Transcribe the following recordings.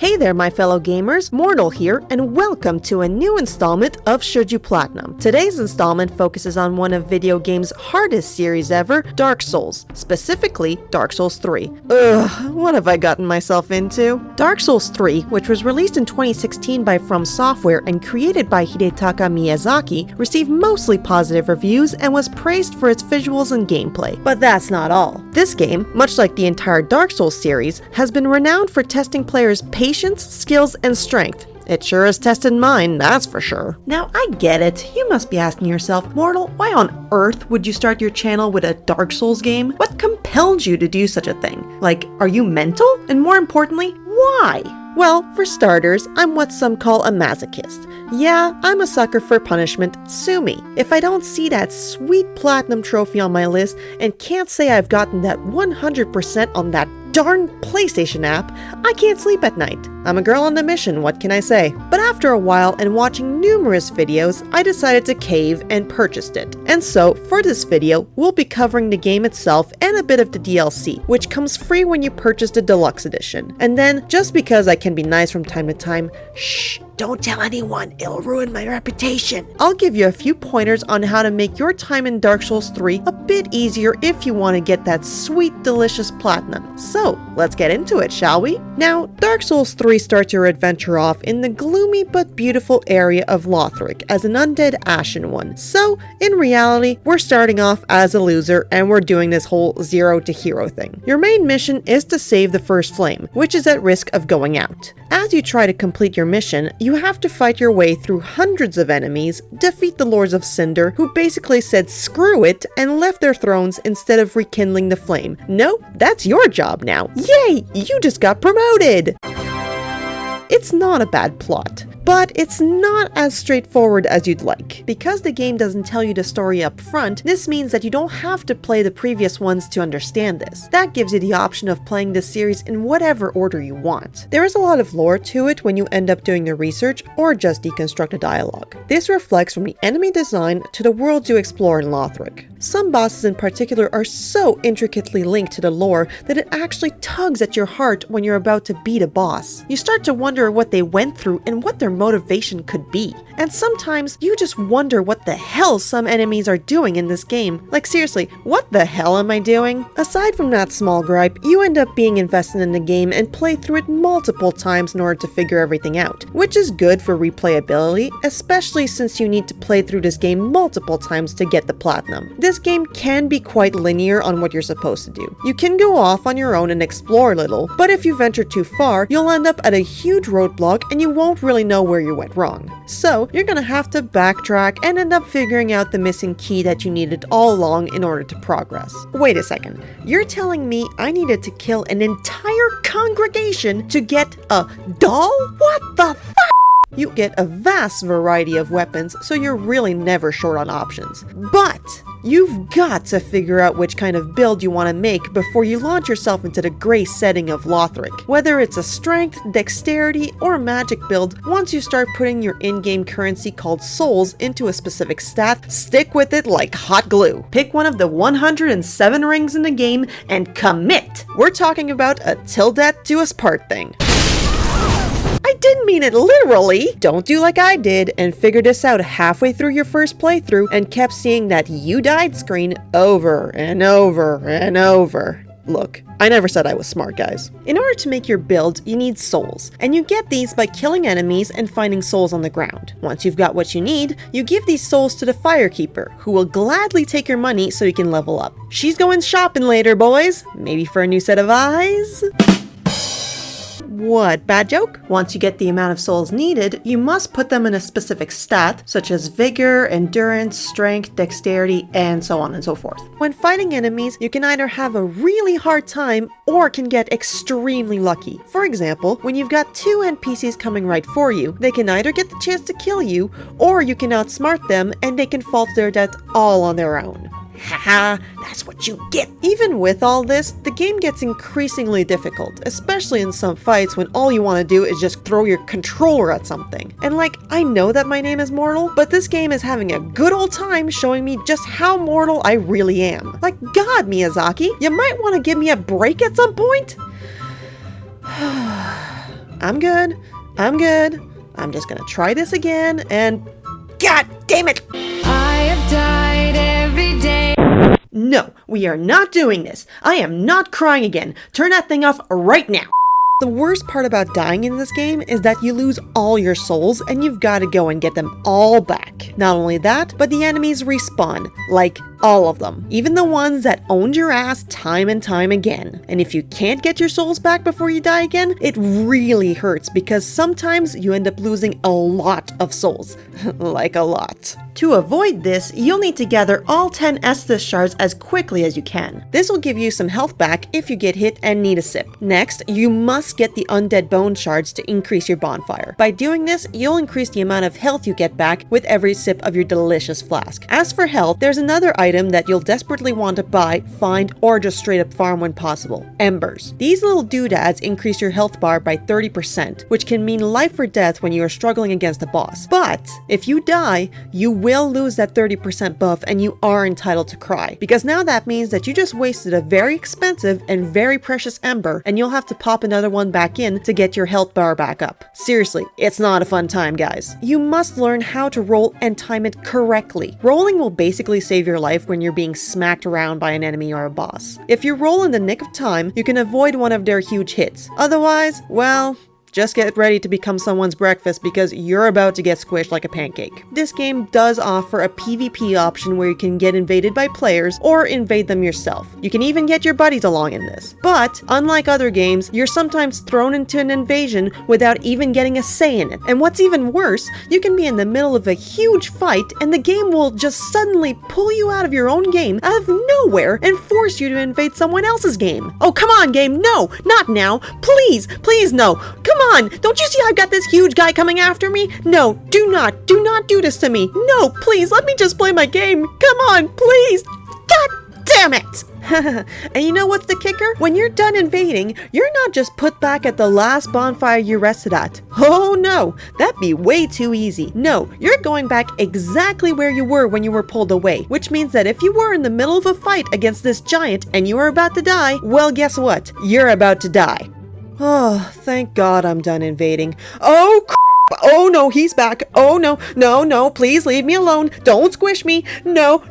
Hey there my fellow gamers, Mortal here, and welcome to a new installment of Should You Platinum. Today's installment focuses on one of video games' hardest series ever, Dark Souls, specifically Dark Souls 3. Ugh, what have I gotten myself into? Dark Souls 3, which was released in 2016 by From Software and created by Hidetaka Miyazaki, received mostly positive reviews and was praised for its visuals and gameplay. But that's not all. This game, much like the entire Dark Souls series, has been renowned for testing players' patience, skills, and strength. It sure has tested mine, that's for sure. Now, I get it. You must be asking yourself, Mortal, why on earth would you start your channel with a Dark Souls game? What compelled you to do such a thing? Like, are you mental? And more importantly, why? Well, for starters, I'm what some call a masochist. Yeah, I'm a sucker for punishment. Sue me. If I don't see that sweet platinum trophy on my list and can't say I've gotten that 100% on that darn PlayStation app, I can't sleep at night. I'm a girl on a mission, what can I say? But after a while and watching numerous videos, I decided to cave and purchased it. And so, for this video, we'll be covering the game itself and a bit of the DLC, which comes free when you purchase the deluxe edition. And then, just because I can be nice from time to time, shh, don't tell anyone, it'll ruin my reputation. I'll give you a few pointers on how to make your time in Dark Souls 3 a bit easier if you want to get that sweet, delicious platinum. So, let's get into it, shall we? Now, Dark Souls 3 starts your adventure off in the gloomy but beautiful area of Lothric as an undead Ashen One. So, in reality, we're starting off as a loser and we're doing this whole zero to hero thing. Your main mission is to save the first flame, which is at risk of going out. As you try to complete your mission, you have to fight your way through hundreds of enemies, defeat the Lords of Cinder, who basically said screw it and left their thrones instead of rekindling the flame. No, that's your job now. Yay! You just got promoted! It's not a bad plot, but it's not as straightforward as you'd like. Because the game doesn't tell you the story up front, this means that you don't have to play the previous ones to understand this. That gives you the option of playing this series in whatever order you want. There is a lot of lore to it when you end up doing the research or just deconstruct the dialogue. This reflects from the enemy design to the worlds you explore in Lothric. Some bosses in particular are so intricately linked to the lore that it actually tugs at your heart when you're about to beat a boss. You start to wonder what they went through and what their motivation could be. And sometimes you just wonder what the hell some enemies are doing in this game. Like seriously, what the hell am I doing? Aside from that small gripe, you end up being invested in the game and play through it multiple times in order to figure everything out, which is good for replayability, especially since you need to play through this game multiple times to get the platinum. This game can be quite linear on what you're supposed to do. You can go off on your own and explore a little, but if you venture too far, you'll end up at a huge roadblock and you won't really know where you went wrong. So, you're gonna have to backtrack and end up figuring out the missing key that you needed all along in order to progress. Wait a second, you're telling me I needed to kill an entire congregation to get a doll? What the f***? You get a vast variety of weapons, so you're really never short on options. But you've got to figure out which kind of build you want to make before you launch yourself into the gray setting of Lothric. Whether it's a strength, dexterity, or magic build, once you start putting your in-game currency called souls into a specific stat, stick with it like hot glue. Pick one of the 107 rings in the game and commit! We're talking about a till death do us part thing. I didn't mean it literally! Don't do like I did and figure this out halfway through your first playthrough and kept seeing that you died screen over and over and over. Look, I never said I was smart, guys. In order to make your build, you need souls, and you get these by killing enemies and finding souls on the ground. Once you've got what you need, you give these souls to the Firekeeper, who will gladly take your money so you can level up. She's going shopping later, boys. Maybe for a new set of eyes? What, bad joke? Once you get the amount of souls needed, you must put them in a specific stat, such as vigor, endurance, strength, dexterity, and so on and so forth. When fighting enemies, you can either have a really hard time or can get extremely lucky. For example, when you've got two NPCs coming right for you, they can either get the chance to kill you, or you can outsmart them and they can fall to their death all on their own. Haha, that's what you get. Even with all this, the game gets increasingly difficult, especially in some fights when all you want to do is just throw your controller at something. And like, I know that my name is Mortal, but this game is having a good old time showing me just how mortal I really am. Like, God, Miyazaki, you might want to give me a break at some point? I'm good. I'm good. I'm just gonna try this again and... God damn it! I have died every day. No, we are not doing this. I am not crying again. Turn that thing off right now. The worst part about dying in this game is that you lose all your souls and you've got to go and get them all back. Not only that, but the enemies respawn. Like, all of them. Even the ones that owned your ass time and time again. And if you can't get your souls back before you die again, it really hurts because sometimes you end up losing a lot of souls. Like a lot. To avoid this, you'll need to gather all 10 Estus shards as quickly as you can. This will give you some health back if you get hit and need a sip. Next, you must get the Undead bone shards to increase your bonfire. By doing this, you'll increase the amount of health you get back with every sip of your delicious flask. As for health, there's another item that you'll desperately want to buy, find, or just straight up farm when possible. Embers. These little doodads increase your health bar by 30%, which can mean life or death when you are struggling against a boss. But if you die, you will lose that 30% buff and you are entitled to cry. Because now that means that you just wasted a very expensive and very precious ember and you'll have to pop another one back in to get your health bar back up. Seriously, it's not a fun time, guys. You must learn how to roll and time it correctly. Rolling will basically save your life when you're being smacked around by an enemy or a boss. If you roll in the nick of time, you can avoid one of their huge hits. Otherwise, well... just get ready to become someone's breakfast because you're about to get squished like a pancake. This game does offer a PvP option where you can get invaded by players or invade them yourself. You can even get your buddies along in this. But, unlike other games, you're sometimes thrown into an invasion without even getting a say in it. And what's even worse, you can be in the middle of a huge fight and the game will just suddenly pull you out of your own game out of nowhere and force you to invade someone else's game. Oh, come on, game, no, not now. Please, please, no. Come on, don't you see I've got this huge guy coming after me? No, do not do this to me. No, please, let me just play my game. Come on, please. God damn it. And you know what's the kicker? When you're done invading, you're not just put back at the last bonfire you rested at. Oh no, that'd be way too easy. No, you're going back exactly where you were when you were pulled away, which means that if you were in the middle of a fight against this giant and you were about to die, well, guess what? You're about to die. Oh, thank God I'm done invading. Oh, crap! Oh no, he's back. Oh no, no, please leave me alone. Don't squish me. No.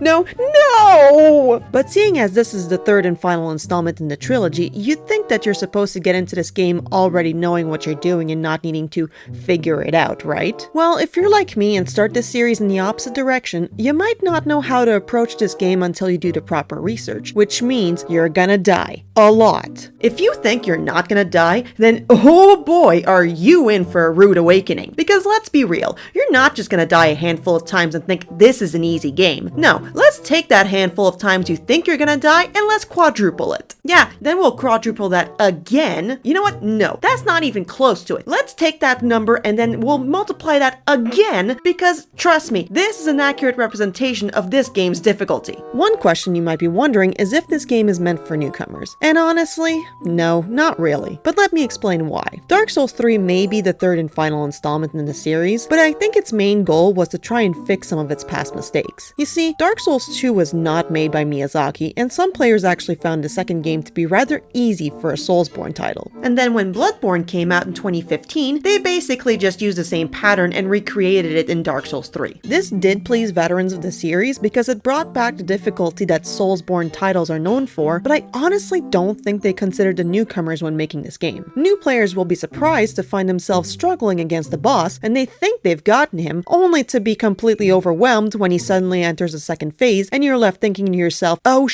But seeing as this is the third and final installment in the trilogy, you'd think that you're supposed to get into this game already knowing what you're doing and not needing to figure it out, right? Well, if you're like me and start this series in the opposite direction, you might not know how to approach this game until you do the proper research, which means you're gonna die. A lot. If you think you're not gonna die, then oh boy, are you in for a rude awakening. Because let's be real, you're not just gonna die a handful of times and think this is an easy game. No, let's take that handful of times you think you're gonna die and let's quadruple it. Yeah, then we'll quadruple that again. You know what? No, that's not even close to it. Let's take that number and then we'll multiply that again because trust me, this is an accurate representation of this game's difficulty. One question you might be wondering is if this game is meant for newcomers. And honestly, no, not really. But let me explain why. Dark Souls 3 may be the third and final installment in the series, but I think its main goal was to try and fix some of its past mistakes. You see, Dark Souls 2 was not made by Miyazaki, and some players actually found the second game to be rather easy for a Soulsborne title. And then when Bloodborne came out in 2015, they basically just used the same pattern and recreated it in Dark Souls 3. This did please veterans of the series because it brought back the difficulty that Soulsborne titles are known for, but I honestly don't think they considered the newcomers when making this game. New players will be surprised to find themselves struggling against the boss, and they think they've gotten him, only to be completely overwhelmed when he suddenly enters a second phase, and you're left thinking to yourself, oh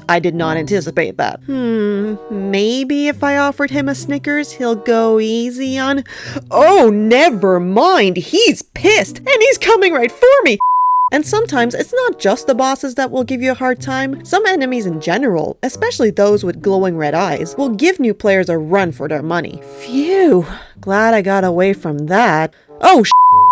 I did not anticipate that. Maybe if I offered him a Snickers, he'll go easy on... Oh, never mind, he's pissed, and he's coming right for me! And sometimes it's not just the bosses that will give you a hard time. Some enemies in general, especially those with glowing red eyes, will give new players a run for their money. Phew, glad I got away from that. Oh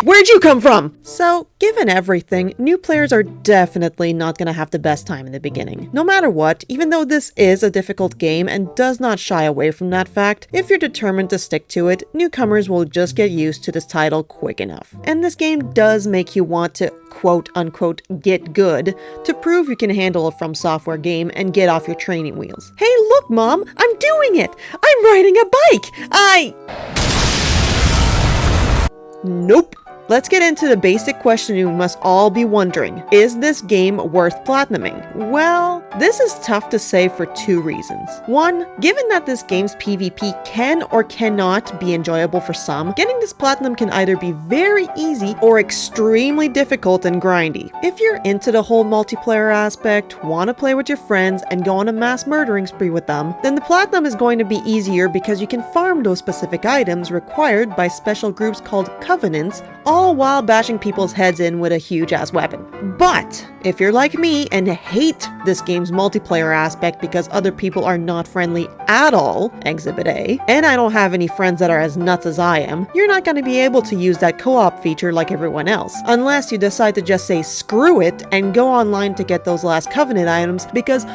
where'd you come from? So, given everything, new players are definitely not gonna have the best time in the beginning. No matter what, even though this is a difficult game and does not shy away from that fact, if you're determined to stick to it, newcomers will just get used to this title quick enough. And this game does make you want to quote-unquote get good to prove you can handle a From Software game and get off your training wheels. Hey look Mom, I'm doing it! I'm riding a bike! Nope. Let's get into the basic question you must all be wondering. Is this game worth platinuming? Well, this is tough to say for two reasons. One, given that this game's PvP can or cannot be enjoyable for some, getting this platinum can either be very easy or extremely difficult and grindy. If you're into the whole multiplayer aspect, want to play with your friends, and go on a mass murdering spree with them, then the platinum is going to be easier because you can farm those specific items required by special groups called covenants, all while bashing people's heads in with a huge-ass weapon. But if you're like me and hate this game's multiplayer aspect because other people are not friendly at all, Exhibit A, and I don't have any friends that are as nuts as I am, you're not going to be able to use that co-op feature like everyone else, unless you decide to just say screw it and go online to get those last Covenant items because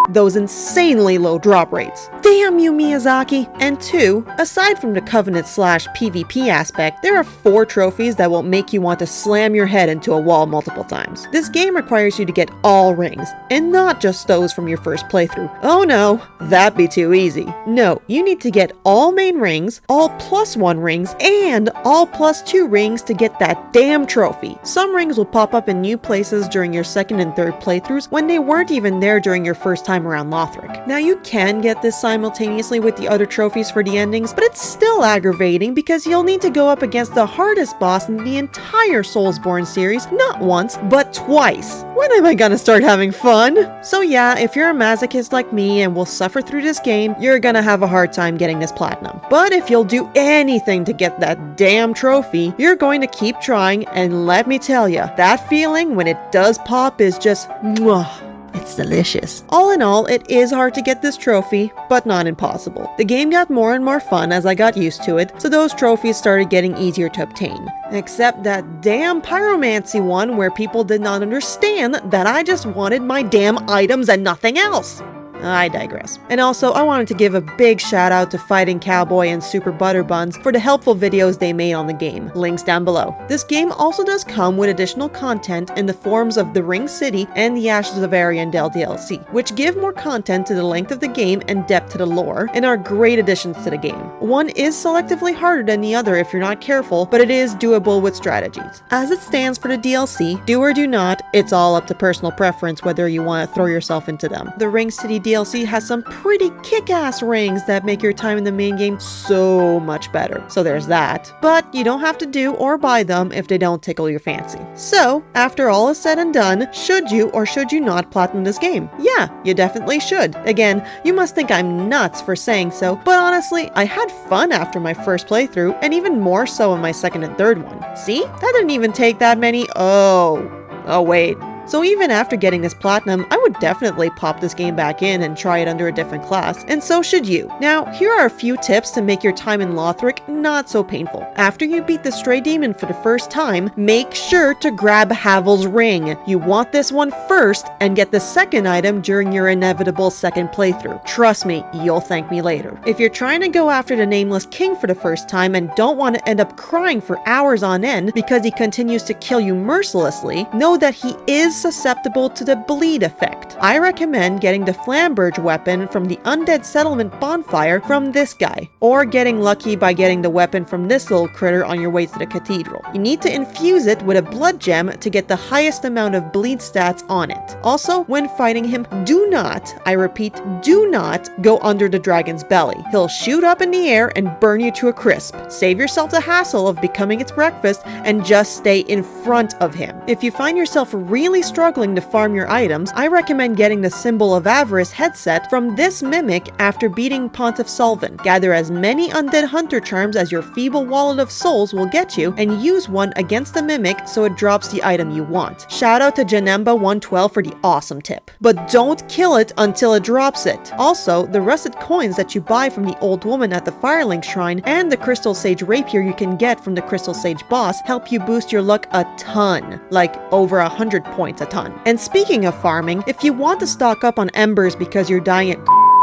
those insanely low drop rates. Damn you, Miyazaki! And two, aside from the Covenant/PvP aspect, there are 4 trophies that will make you want to slam your head into a wall multiple times. This game requires you to get all rings, and not just those from your first playthrough. Oh no, that'd be too easy. No, you need to get all main rings, all +1 rings, and all +2 rings to get that damn trophy. Some rings will pop up in new places during your second and third playthroughs when they weren't even there during your first time around Lothric. Now you can get this simultaneously with the other trophies for the endings, but it's still aggravating because you'll need to go up against the hardest boss in the entire Soulsborne series, not once, but twice. When am I gonna start having fun? So yeah, if you're a masochist like me and will suffer through this game, you're gonna have a hard time getting this platinum. But if you'll do anything to get that damn trophy, you're going to keep trying, and let me tell ya, that feeling when it does pop is just mwah. It's delicious. All in all, it is hard to get this trophy, but not impossible. The game got more and more fun as I got used to it, so those trophies started getting easier to obtain. Except that damn pyromancy one where people did not understand that I just wanted my damn items and nothing else. I digress. And also, I wanted to give a big shout out to Fighting Cowboy and Super Butterbuns for the helpful videos they made on the game. Links down below. This game also does come with additional content in the forms of the Ring City and the Ashes of Ariandel DLC, which give more content to the length of the game and depth to the lore, and are great additions to the game. One is selectively harder than the other if you're not careful, but it is doable with strategies. As it stands for the DLC, do or do not, it's all up to personal preference whether you want to throw yourself into them. The Ring City DLC has some pretty kick-ass rings that make your time in the main game so much better. So there's that. But you don't have to do or buy them if they don't tickle your fancy. So, after all is said and done, should you or should you not platinum this game? Yeah, you definitely should. Again, you must think I'm nuts for saying so, but honestly, I had fun after my first playthrough, and even more so in my second and third one. See? That didn't even take that many. Oh wait. So even after getting this platinum, I would definitely pop this game back in and try it under a different class, and so should you. Now, here are a few tips to make your time in Lothric not so painful. After you beat the Stray Demon for the first time, make sure to grab Havel's ring. You want this one first, and get the second item during your inevitable second playthrough. Trust me, you'll thank me later. If you're trying to go after the Nameless King for the first time and don't want to end up crying for hours on end because he continues to kill you mercilessly, know that he is susceptible to the bleed effect. I recommend getting the Flamberge weapon from the Undead Settlement Bonfire from this guy, or getting lucky by getting the weapon from this little critter on your way to the cathedral. You need to infuse it with a blood gem to get the highest amount of bleed stats on it. Also, when fighting him, do not, I repeat, do not go under the dragon's belly. He'll shoot up in the air and burn you to a crisp. Save yourself the hassle of becoming its breakfast and just stay in front of him. If you find yourself really struggling to farm your items, I recommend getting the Symbol of Avarice headset from this mimic after beating Pontiff Solvin. Gather as many undead hunter charms as your feeble wallet of souls will get you, and use one against the mimic so it drops the item you want. Shout out to Janemba112 for the awesome tip. But don't kill it until it drops it. Also, the rusted coins that you buy from the old woman at the Firelink Shrine and the Crystal Sage rapier you can get from the Crystal Sage boss help you boost your luck a ton. Like over 100 points a ton. And speaking of farming, if you want to stock up on embers because you're dying at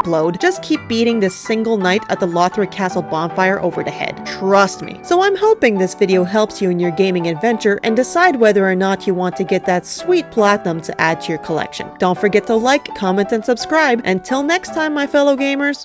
load, just keep beating this single knight at the Lothric Castle bonfire over the head. Trust me. So I'm hoping this video helps you in your gaming adventure and decide whether or not you want to get that sweet platinum to add to your collection. Don't forget to like, comment, and subscribe. Until next time, my fellow gamers.